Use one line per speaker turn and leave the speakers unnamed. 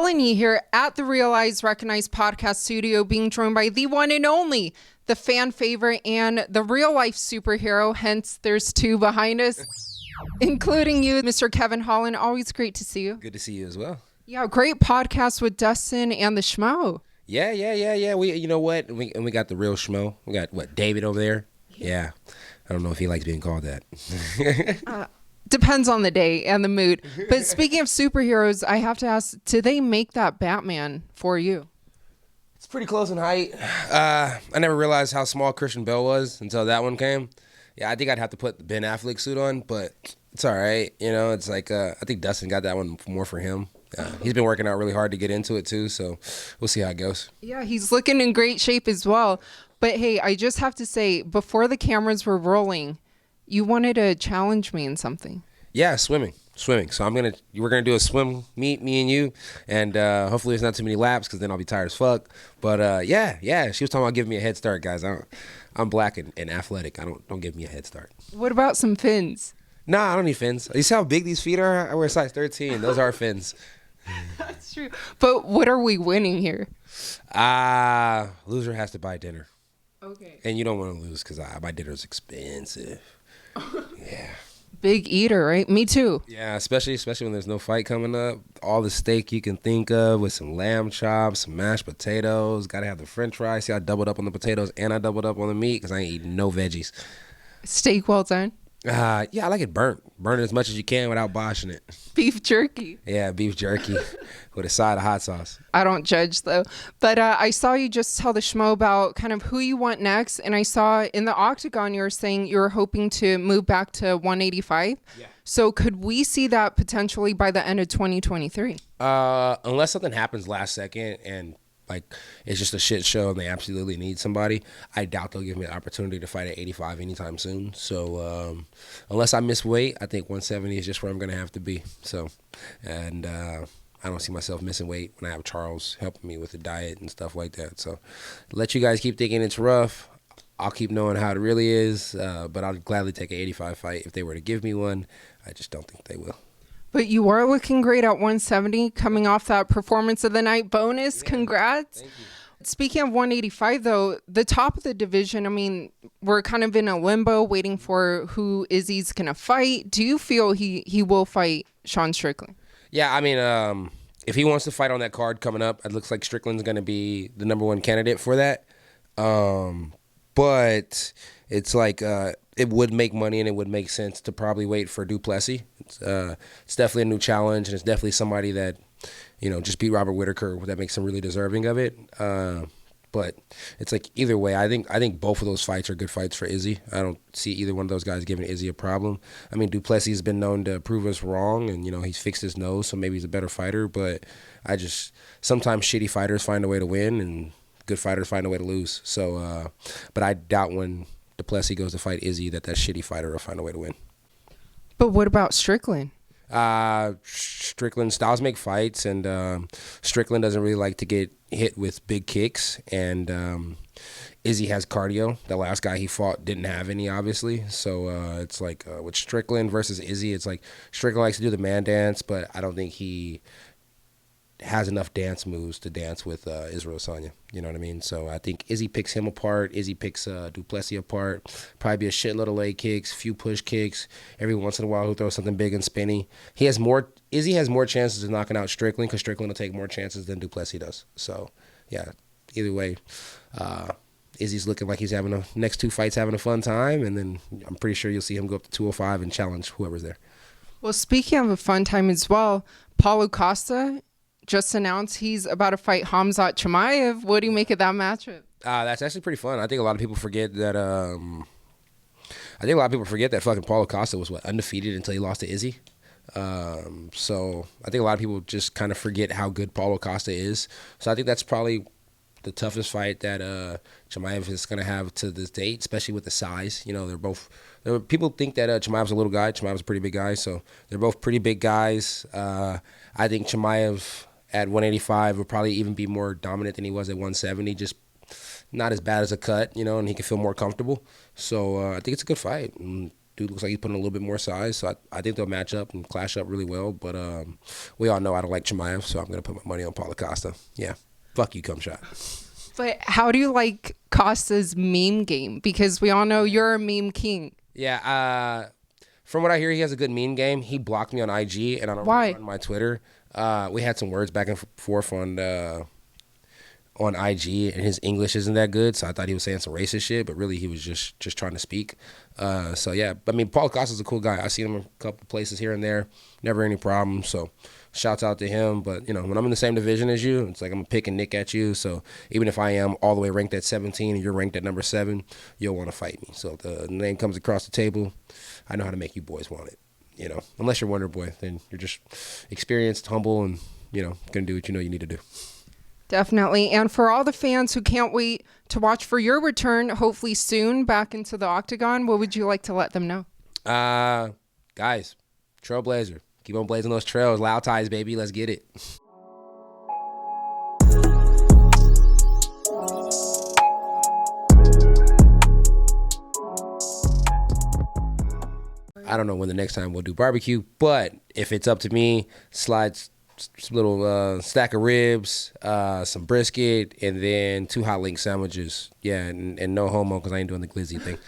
Helen Yee here at the Realize Recognize podcast studio, being joined by the one and only, the fan favorite and the real life superhero. Hence, there's two behind us, including you, Mr. Kevin Holland. Always great to see you.
Good to see you as well.
Yeah, great podcast with Dustin and the Schmo.
Yeah. We, you know what? We got the real Schmo. We got David over there. Yeah. I don't know if he likes being called that.
Depends on the day and the mood. But speaking of superheroes, I have to ask, did they make that Batman for you?
It's pretty close in height. I never realized how small Christian Bale was until that one came. Yeah, I think I'd have to put the Ben Affleck suit on, but it's all right. You know, it's like I think Dustin got that one more for him. He's been working out really hard to get into it too, so we'll see how it goes.
Yeah, he's looking in great shape as well. But hey, I just have to say, before the cameras were rolling, you wanted to challenge me in something.
Yeah, swimming. So we're gonna do a swim meet, me and you, and hopefully there's not too many laps because then I'll be tired as fuck. But yeah, she was talking about giving me a head start, guys. I'm black and athletic. Don't give me a head start.
What about some fins?
Nah, I don't need fins. You see how big these feet are? I wear size 13. Those are fins.
That's true. But what are we winning here?
Loser has to buy dinner.
Okay.
And you don't want to lose because my dinner's expensive. Yeah.
Big eater, right? Me too.
Yeah, especially when there's no fight coming up. All the steak you can think of with some lamb chops, some mashed potatoes. Got to have the french fries. See, I doubled up on the potatoes and I doubled up on the meat because I ain't eating no veggies.
Steak well done?
Yeah, I like it burnt. Burn it as much as you can without boshing it.
Beef jerky.
Yeah, beef jerky with a side of hot sauce.
I don't judge though. But I saw you just tell the Schmo about kind of who you want next. And I saw in the Octagon you were saying you were hoping to move back to 185. Yeah. So could we see that potentially by the end of 2023?
Unless something happens last second and like it's just a shit show and they absolutely need somebody, I doubt they'll give me the opportunity to fight at 85 anytime soon. So unless I miss weight, I think 170 is just where I'm going to have to be. So, and I don't see myself missing weight when I have Charles helping me with the diet and stuff like that. So let you guys keep thinking it's rough. I'll keep knowing how it really is, but I'll gladly take an 85 fight if they were to give me one. I just don't think they will.
But you are looking great at 170 coming off that performance of the night bonus. Yeah. Congrats. Thank you. Speaking of 185, though, the top of the division, I mean, we're kind of in a limbo waiting for who Izzy's going to fight. Do you feel he will fight Sean Strickland?
Yeah, I mean, if he wants to fight on that card coming up, it looks like Strickland's going to be the number one candidate for that. But it's like it would make money and it would make sense to probably wait for Du Plessis. It's definitely a new challenge, and it's definitely somebody that, just beat Robert Whittaker. That makes him really deserving of it. But it's like either way, I think both of those fights are good fights for Izzy. I don't see either one of those guys giving Izzy a problem. I mean, Du Plessis has been known to prove us wrong, and he's fixed his nose, so maybe he's a better fighter. But sometimes shitty fighters find a way to win, and good fighters find a way to lose. So, but I doubt when Du Plessis goes to fight Izzy that shitty fighter will find a way to win.
But what about Strickland?
Strickland styles make fights, and Strickland doesn't really like to get hit with big kicks, and Izzy has cardio. The last guy he fought didn't have any, obviously. So it's like with Strickland versus Izzy, it's like Strickland likes to do the man dance, but I don't think he has enough dance moves to dance with Israel Adesanya. You know what I mean? So I think Izzy picks him apart. Izzy picks Du Plessis apart. Probably be a shitload of leg kicks, few push kicks. Every once in a while he'll throw something big and spinny. Izzy has more chances of knocking out Strickland because Strickland will take more chances than Du Plessis does. So yeah, either way, Izzy's looking like he's having next two fights having a fun time, and then I'm pretty sure you'll see him go up to 205 and challenge whoever's there.
Well, speaking of a fun time as well, Paulo Costa just announced he's about to fight Khamzat Chimaev. What do you make of that matchup?
That's actually pretty fun. I think a lot of people forget that. Fucking Paulo Costa was undefeated until he lost to Izzy. So I think a lot of people just kind of forget how good Paulo Costa is. So I think that's probably the toughest fight that Chimaev is going to have to this date, especially with the size. People think that Chimaev's a little guy. Chimaev's a pretty big guy, so they're both pretty big guys. I think Chimaev at 185 would probably even be more dominant than he was at 170, just not as bad as a cut, and he can feel more comfortable. So I think it's a good fight. And Dude looks like he's putting a little bit more size, so I think they'll match up and clash up really well. But we all know I don't like Chimaev, so I'm going to put my money on Paulo Costa. Yeah, fuck you, Khamzat.
But how do you like Costa's meme game? Because we all know you're a meme king.
Yeah, from what I hear, he has a good meme game. He blocked me on IG, and I don't
Why?
really run my Twitter. We had some words back and forth on IG, and his English isn't that good, so I thought he was saying some racist shit, but really he was just trying to speak. So yeah, I mean, Paulo Costa's a cool guy. I seen him a couple places here and there, never any problems. So shouts out to him. But you know, when I'm in the same division as you, it's like I'm picking Nick at you. So even if I am all the way ranked at 17 and you're ranked at number 7, you'll want to fight me. So if the name comes across the table, I know how to make you boys want it. You know, unless you're Wonder Boy, then you're just experienced, humble, and you know, gonna do what you know you need to do.
Definitely. And for all the fans who can't wait to watch for your return, hopefully soon, back into the octagon, what would you like to let them know?
Guys, Trailblazer. Keep on blazing those trails. Loud ties, baby. Let's get it. I don't know when the next time we'll do barbecue, but if it's up to me, slide some little stack of ribs, some brisket, and then 2 hot link sandwiches. Yeah, and no homo because I ain't doing the glizzy thing.